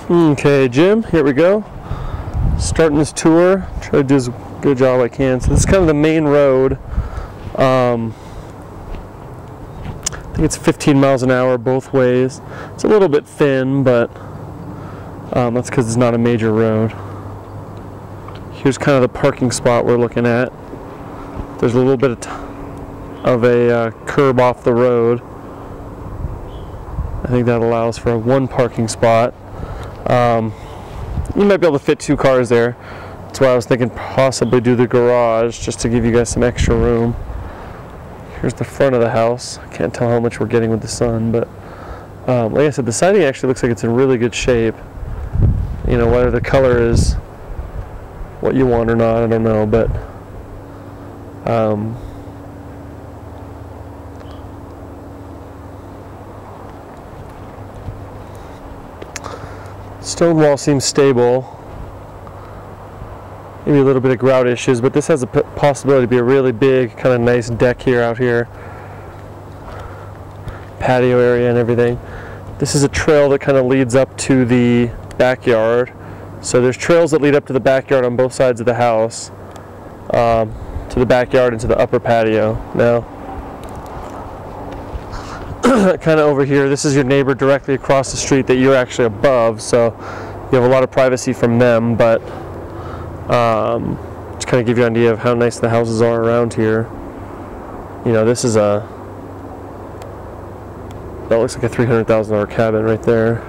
Okay, Jim, here we go. Starting this tour. Try to do as good a job I can. So this is kind of the main road. I think it's 15 miles an hour both ways. It's a little bit thin, but that's because it's not a major road. Here's kind of the parking spot we're looking at. There's a little bit of a curb off the road. I think that allows for one parking spot. You might be able to fit 2 cars there. That's why I was thinking possibly do the garage just to give you guys some extra room. Here's the front of the house. I can't tell how much we're getting with the sun, but like I said, the siding actually looks like it's in really good shape. You know, whether the color is what you want or not, I don't know, but stone wall seems stable. Maybe a little bit of grout issues, but this has a possibility to be a really big, kind of nice deck here, out here. Patio area and everything. This is a trail that kind of leads up to the backyard. So there's trails that lead up to the backyard on both sides of the house, to the backyard and to the upper patio. Now, kind of over here, this is your neighbor directly across the street that you're actually above, so you have a lot of privacy from them, but just kind of give you an idea of how nice the houses are around here. You know, this is that looks like a $300,000 cabin right there.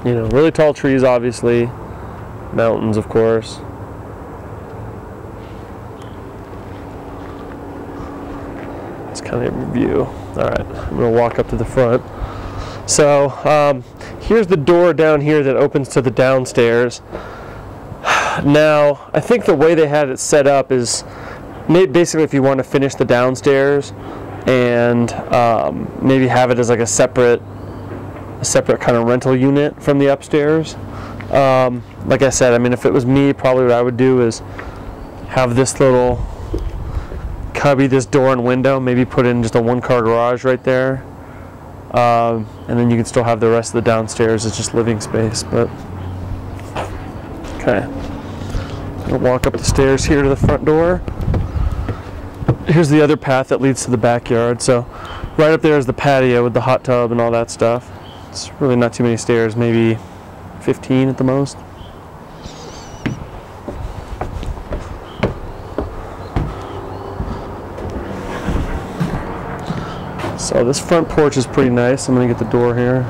You know, really tall trees, obviously. Mountains, of course. It's kind of a view. Alright, I'm going to walk up to the front. So, here's the door down here that opens to the downstairs. Now, I think the way they had it set up is basically if you want to finish the downstairs and maybe have it as like a separate kind of rental unit from the upstairs. Like I said, I mean, if it was me, probably what I would do is have this little cubby, this door and window, maybe put in just a 1-car garage right there, and then you can still have the rest of the downstairs as just living space. But okay, I'll walk up the stairs here to the front door. Here's the other path that leads to the backyard. So right up there is the patio with the hot tub and all that stuff. It's really not too many stairs, maybe 15 at the most. So this front porch is pretty nice. I'm going to get the door here.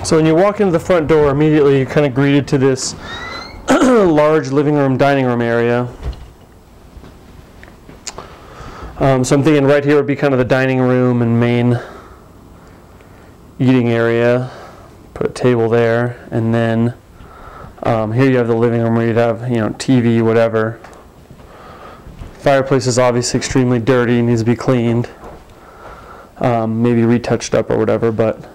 So when you walk into the front door, immediately you're kind of greeted to this large living room, dining room area. So I'm thinking right here would be kind of the dining room and main eating area. Put a table there, and then here you have the living room where you'd have, you know, TV, whatever. Fireplace is obviously extremely dirty, needs to be cleaned, maybe retouched up or whatever, but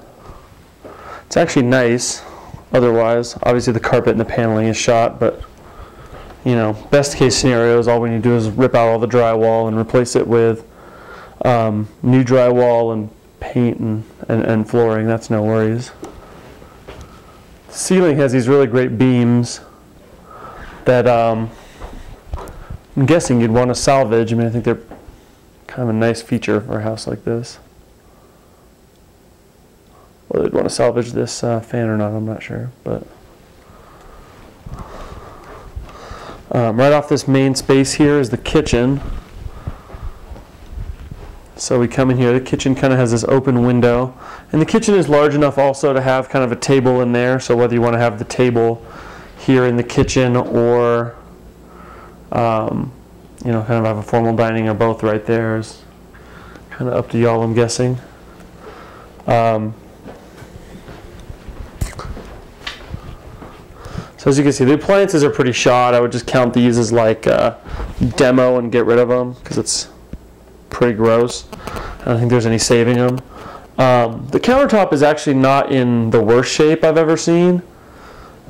it's actually nice. Otherwise, obviously the carpet and the paneling is shot, but you know, best case scenario is all we need to do is rip out all the drywall and replace it with new drywall and paint and flooring. That's no worries. The ceiling has these really great beams that I'm guessing you'd want to salvage. I mean, I think they're kind of a nice feature for a house like this. Whether they'd want to salvage this fan or not, I'm not sure. But right off this main space here is the kitchen. So we come in here. The kitchen kind of has this open window, and the kitchen is large enough also to have kind of a table in there. So whether you want to have the table here in the kitchen or you know, kind of have a formal dining or both right there is kind of up to y'all, I'm guessing. So as you can see, the appliances are pretty shot. I would just count these as like demo and get rid of them because it's pretty gross. I don't think there's any saving them. The countertop is actually not in the worst shape I've ever seen.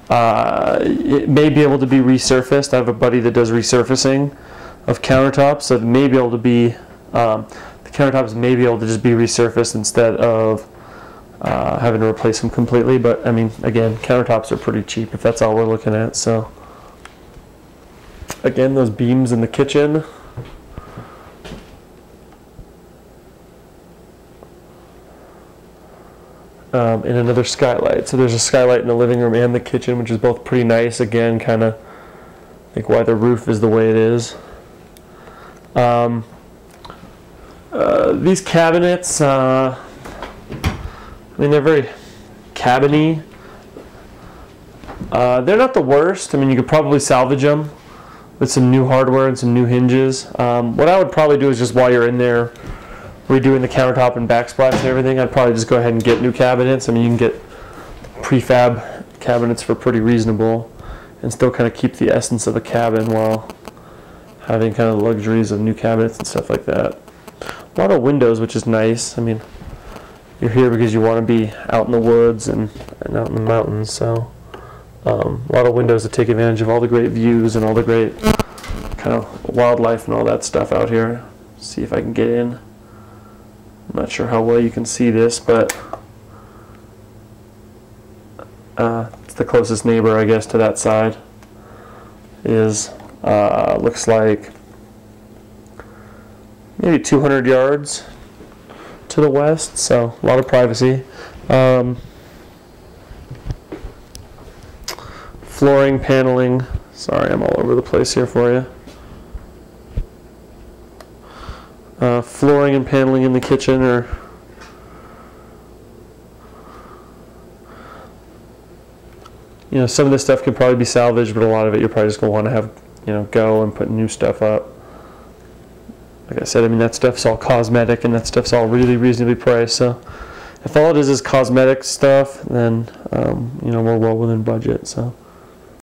It may be able to be resurfaced. I have a buddy that does resurfacing of countertops, so it may be able to be, the countertops may be able to just be resurfaced instead of having to replace them completely. But I mean, again, countertops are pretty cheap if that's all we're looking at. So again, those beams in the kitchen. And another skylight. So there's a skylight in the living room and the kitchen, which is both pretty nice. Again, kind of I think why the roof is the way it is. These cabinets, I mean, they're very cabiny. They're not the worst. I mean, you could probably salvage them with some new hardware and some new hinges. What I would probably do is just while you're in there redoing the countertop and backsplash and everything, I'd probably just go ahead and get new cabinets. I mean, you can get prefab cabinets for pretty reasonable and still kind of keep the essence of the cabin while having kind of the luxuries of new cabinets and stuff like that. A lot of windows, which is nice. I mean, you're here because you want to be out in the woods and out in the mountains, so a lot of windows to take advantage of all the great views and all the great kind of wildlife and all that stuff out here. See if I can get in. I'm not sure how well you can see this, but it's the closest neighbor, I guess, to that side. Is looks like maybe 200 yards to the west, so a lot of privacy. Flooring, paneling. Sorry, I'm all over the place here for you. Flooring and paneling in the kitchen are some of this stuff could probably be salvaged, but a lot of it you're probably just going to want to have go and put new stuff up. Like I said, I mean, that stuff's all cosmetic and that stuff's all really reasonably priced, so if all it is cosmetic stuff, then we're well within budget. So